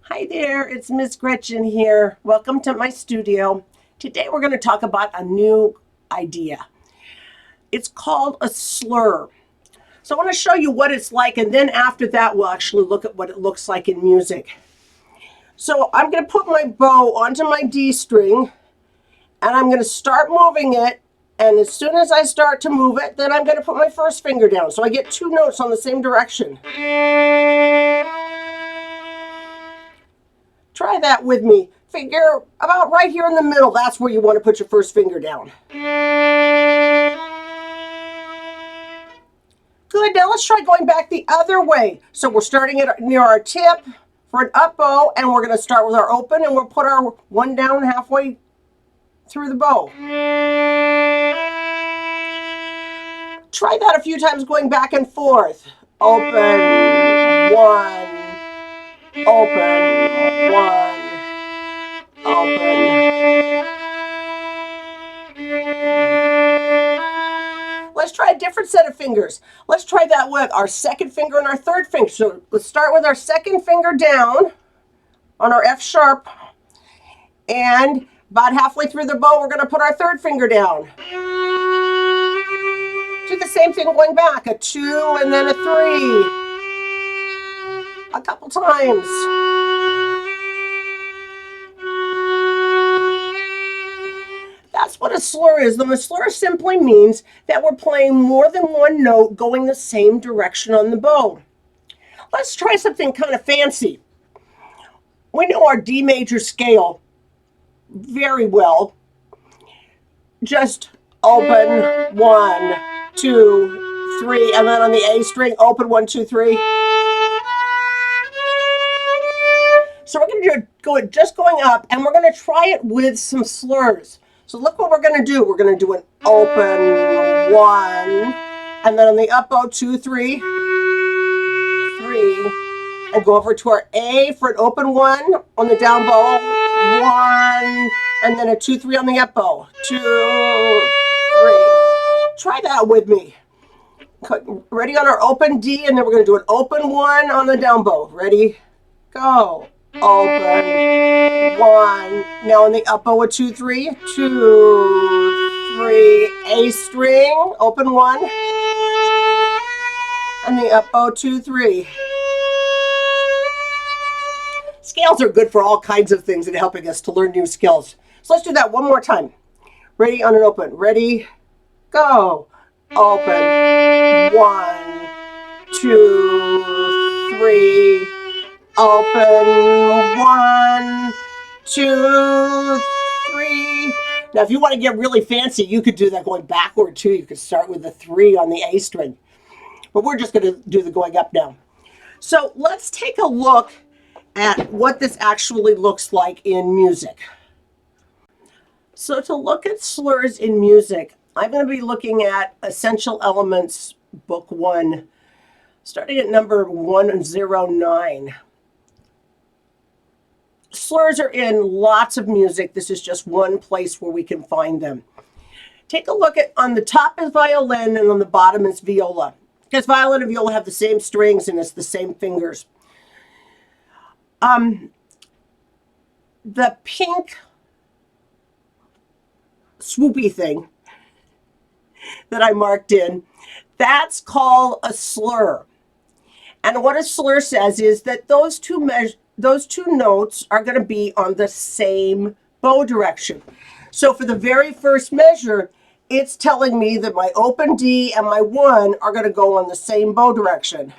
Hi there, it's Miss Gretchen here. Welcome to my studio. Today we're going to talk about a new idea. It's called a slur. So I want to show you what it's like, and then after that we'll actually look at what it looks like in music. So I'm going to put my bow onto my D string, and I'm going to start moving it, and as soon as I start to move it, then I'm going to put my first finger down. So I get two notes on the same direction. Try that with me. Figure about right here in the middle. That's where you want to put your first finger down. Good. Now let's try going back the other way. So we're starting at near our tip for an up bow, and we're going to start with our open, and we'll put our one down halfway through the bow. Try that a few times going back and forth. Open, one, open, one, open. Let's try a different set of fingers. Let's try that with our second finger and our third finger. So let's start with our second finger down on our F sharp. And about halfway through the bow, we're going to put our third finger down. Do the same thing going back. A 2 and then a 3. A couple times. That's what a slur is. The slur simply means that we're playing more than one note going the same direction on the bow. Let's try something kind of fancy. We know our D major scale very well. Just open, 1, 2, 3, and then on the A string, open 1, 2, 3. So we're going to go just going up, and we're going to try it with some slurs. So look what we're going to do. We're going to do an open 1, and then on the up bow 2, 3, 3, and go over to our A for an open 1 on the down bow, 1, and then a 2, 3 on the up bow, 2, 3. Try that with me. Ready on our open D, and then we're going to do an open 1 on the down bow. Ready? Go. Open 1. Now on the up bow, a 2, 3, 2, 3. A string, open 1, and the up bow 2, 3. Scales are good for all kinds of things and helping us to learn new skills. So let's do that one more time. Ready on an open. Ready? Go. Open 1, 2, 3. Open 1, 2, 3. Now, if you want to get really fancy, you could do that going backward too. You could start with the 3 on the A string. But we're just going to do the going up now. So let's take a look at what this actually looks like in music. So to look at slurs in music, I'm going to be looking at Essential Elements, Book 1, starting at number 109. Slurs are in lots of music. This is just one place where we can find them. Take a look at, on the top is violin and on the bottom is viola. Because violin and viola have the same strings and it's the same fingers. The pink swoopy thing that I marked in, that's called a slur. And what a slur says is that those two notes are going to be on the same bow direction. So for the very first measure, it's telling me that my open D and my 1 are going to go on the same bow direction.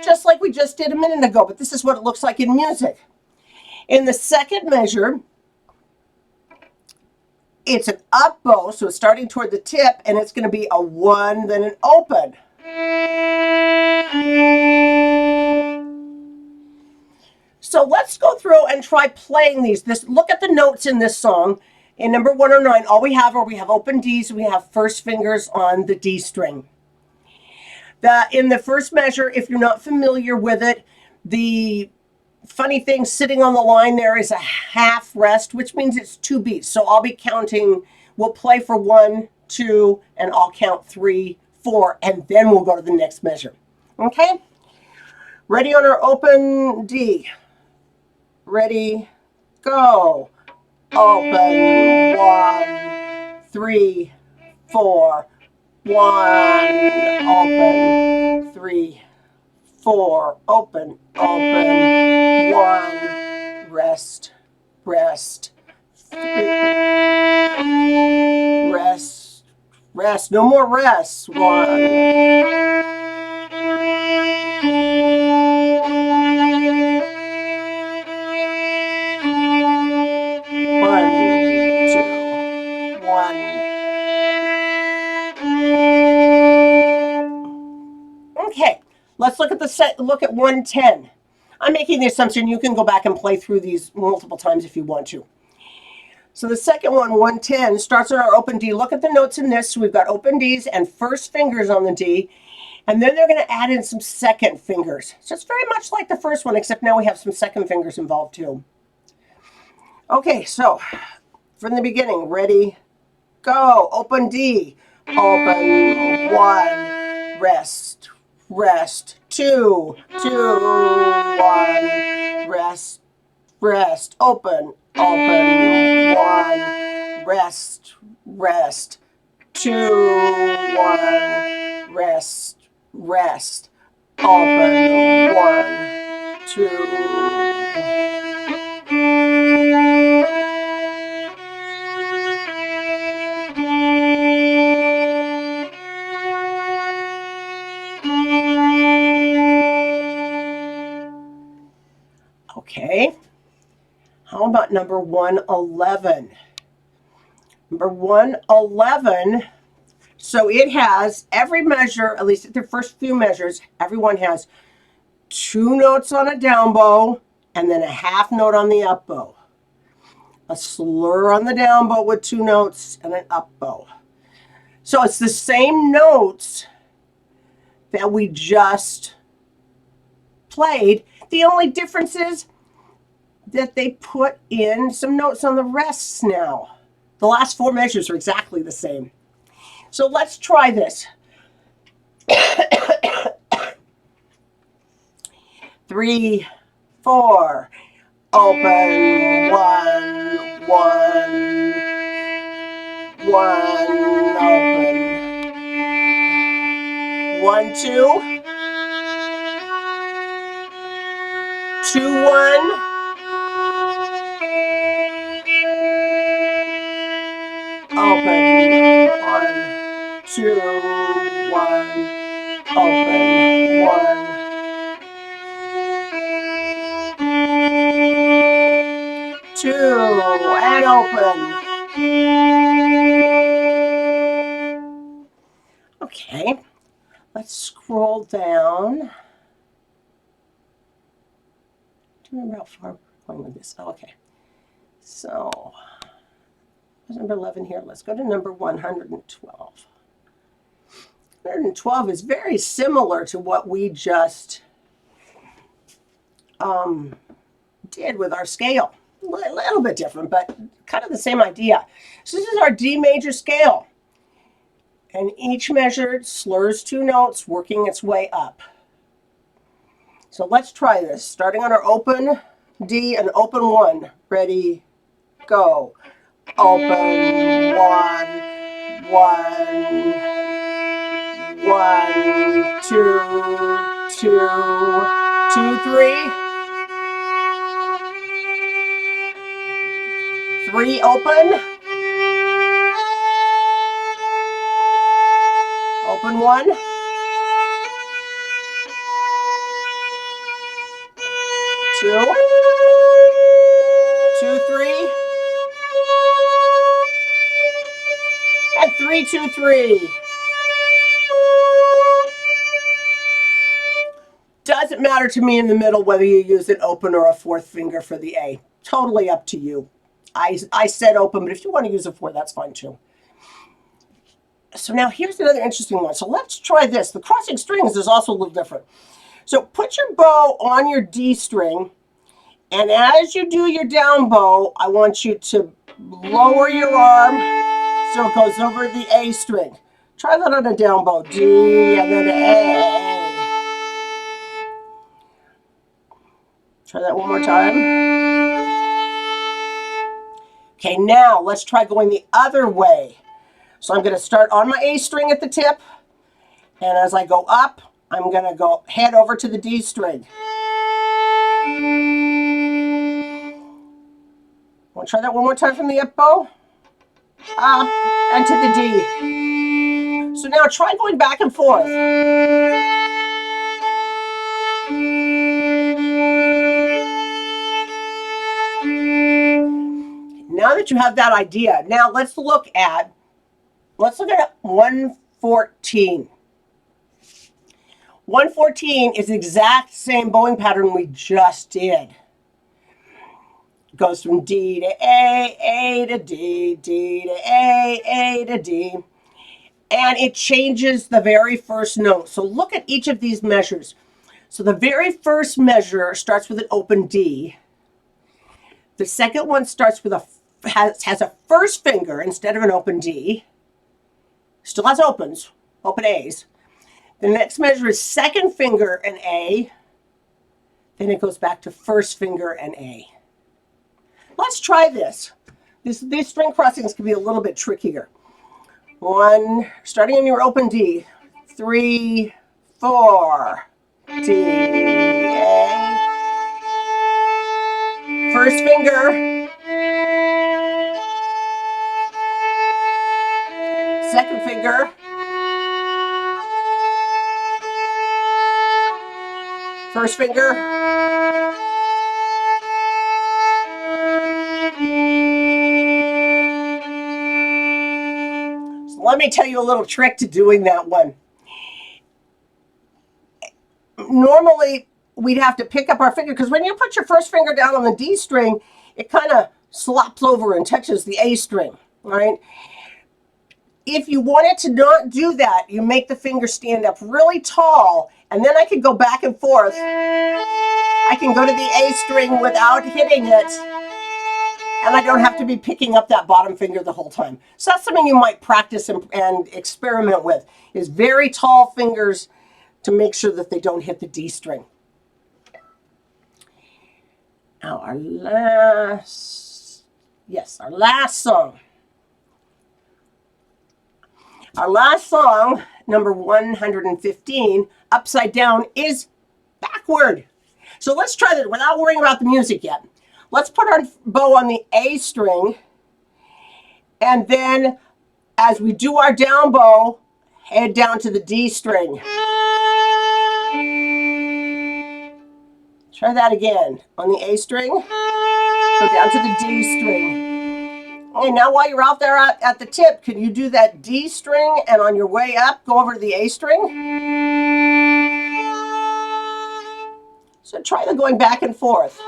Just like we just did a minute ago, but this is what it looks like in music. In the second measure, it's an up bow, so it's starting toward the tip, and it's going to be a 1, then an open. So let's go through and try playing these. Look at the notes in this song. In number 109, all we have open Ds, we have first fingers on the D string. In the first measure, if you're not familiar with it, the funny thing sitting on the line there is a half rest, which means it's 2 beats. So I'll be counting, we'll play for 1, 2, and I'll count 3, 4, and then we'll go to the next measure. Okay? Ready on our open D. Ready, go. Open, 1, 3, 4. 1, open, 3, 4, open, open, 1, rest, rest, 3, rest, rest, no more rest, 1. Okay, let's look at the set. Look at 110. I'm making the assumption you can go back and play through these multiple times if you want to. So the second one, 110, starts on our open D. Look at the notes in this. So we've got open Ds and first fingers on the D. And then they're going to add in some second fingers. So it's very much like the first one, except now we have some second fingers involved too. Okay, so from the beginning, ready, go. Open D. Open, 1, rest, rest, 2, 2, 1, rest, rest, open, open, 1, rest, rest, 2, 1, rest, rest, open, 1, 2. Okay, how about number 111? Number 111, so it has every measure, at least the first few measures, everyone has 2 notes on a down bow and then a half note on the up bow. A slur on the down bow with 2 notes and an up bow. So it's the same notes that we just played. The only difference is that they put in some notes on the rests now. The last 4 measures are exactly the same. So let's try this. 3, 4, open, 1, 1, 1, open, 1, 2, 2, 1, open, 1, 2, 1, open, 1, 2, and open. Okay, let's scroll down. Do you remember how far we're going with this? Oh, okay. So, there's number 11 here. Let's go to number 112. 112 is very similar to what we just did with our scale. A little bit different, but kind of the same idea. So this is our D major scale. And each measured slurs 2 notes, working its way up. So let's try this. Starting on our open D and open 1. Ready, go. Open, 1, 1, 1, 2, 2, 2, 3. 3, open. Open 1. 2, 2, 3. And 3, 2, 3. Doesn't matter to me in the middle whether you use an open or a 4th finger for the A. Totally up to you. I said open, but if you want to use a 4, that's fine too. So now here's another interesting one. So let's try this. The crossing strings is also a little different. So put your bow on your D string, and as you do your down bow, I want you to lower your arm so it goes over the A string. Try that on a down bow. D and then A. Try that one more time. Okay, now let's try going the other way. So I'm going to start on my A string at the tip, and as I go up, I'm going to go head over to the D string. We'll try that one more time from the up bow, up, and to the D. So now try going back and forth. Now that you have that idea, now let's look at 114. 114 is the exact same bowing pattern we just did. It goes from D to A to D, D to A to D. And it changes the very first note. So look at each of these measures. So the very first measure starts with an open D. The second one starts with has a first finger instead of an open D. Still has opens, open A's. The next measure is second finger and A. Then it goes back to first finger and A. Let's try this. These string crossings can be a little bit trickier. Starting in your open D. 3, 4, D, A. First finger. Second finger. First finger. So let me tell you a little trick to doing that one. Normally, we'd have to pick up our finger, because when you put your first finger down on the D string, it kind of slops over and touches the A string, right? If you wanted to not do that, you make the finger stand up really tall, and then I can go back and forth. I can go to the A string without hitting it, and I don't have to be picking up that bottom finger the whole time. So that's something you might practice and experiment with, is very tall fingers to make sure that they don't hit the D string. Now our last song. Our last song, number 115, Upside Down, is backward. So let's try that without worrying about the music yet. Let's put our bow on the A string, and then as we do our down bow, head down to the D string. Try that again. On the A string, go down to the D string. Okay, now while you're out there at the tip, can you do that D string, and on your way up, go over to the A string? So try the going back and forth.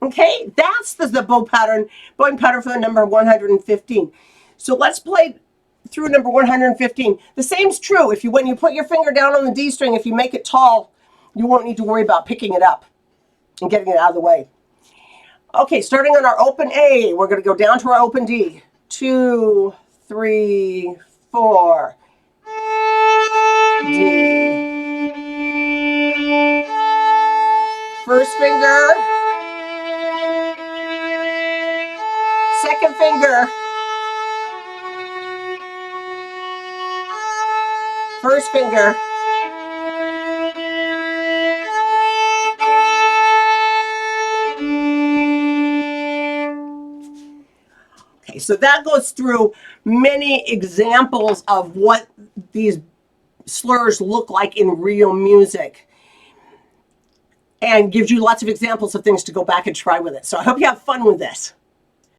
Okay, that's the bowing pattern for the number 115. So let's play through number 115. The same's true. When you put your finger down on the D string, if you make it tall, you won't need to worry about picking it up and getting it out of the way. Okay, starting on our open A, we're going to go down to our open D. 2, 3, 4. D. First finger. Second finger. First finger. Okay, so that goes through many examples of what these slurs look like in real music, and gives you lots of examples of things to go back and try with it. So I hope you have fun with this.